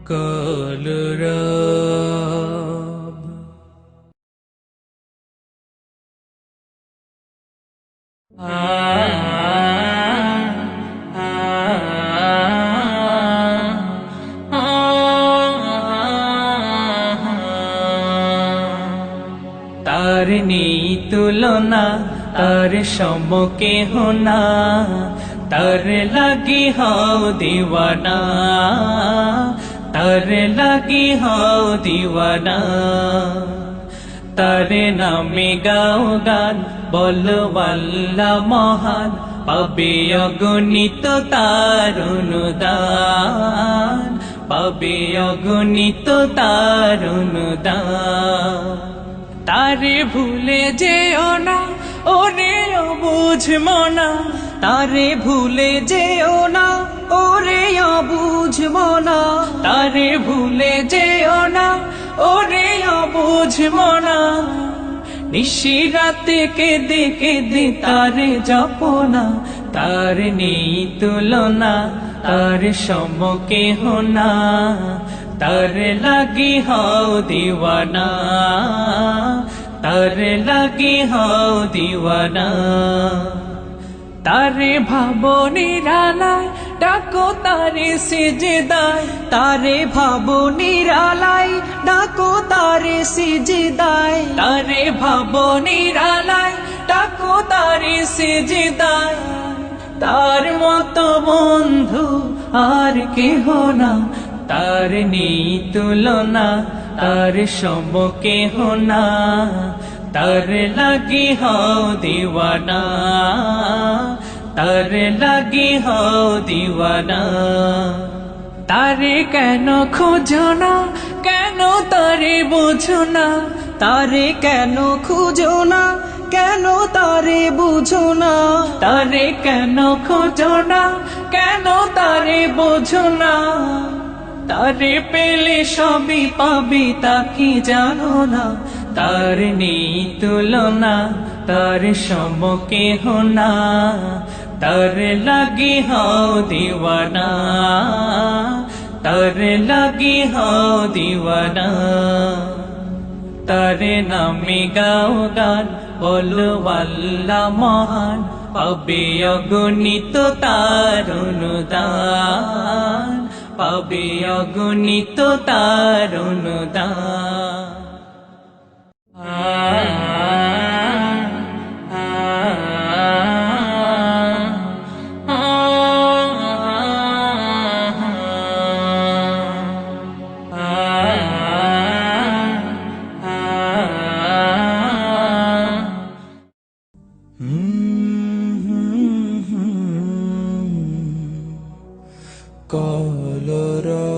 কলরব তার নেই তুলনা, তার সম কেহ না, তার লাগি হও দিওয়ানা, তার লাগি হও দিওয়ানা। তার নামে গাও গান, বলো আল্লাহ মহান, পাবে অগণিত তার অনুদান, পাবে অগণিত তার অনুদান। তারে ভুলে যেও না, ওরে অবুঝ মনা, তারে ভুলে যেও না, ওরে অবুঝ মনা, তারে ভুলে যেও না, ওরে অবুঝ মনা। নিশি রাতে কেঁদে কেঁদে তারে জপনা, তার নেই তুলনা, তার সম কেহ না, তার লাগি হও দিওয়ানা, তার লাগি হও দিওয়ানা। তারে ভাবো নিরালায়, ডাকো তারে সিজদায়, তারে ভাবো নিরালায়, ডাকো তারে সিজদায়, তারে ভাবো নিরালায়, ডাকো তারে সিজদায়। তার মতো বন্ধু আর কেহ না, তার নেই তুলনা, তার সম কেহ না, তার লাগি হও দিওয়ানা, তার লাগি হও দিওয়ানা। তারে কেন খোঁজো না, কেন তারে বোঝো না, তারে কেন খুঁজো না, কেন তারে বুঝো না, তারে কেন খোঁজো না, কেন তারে বোঝো না। তারে পেলে সবই পাবি, তা কি জানো না, তার নেই তুলনা, তার সম কেহ না, তার লাগি হও দিওয়ানা, তার লাগি হও দিওয়ানা। তার নামে গাও গান, বলো আল্লাহ মহান, পাবে অগণিত তার অনুদান, পাবে অগণিত তার অনুদান। কলরব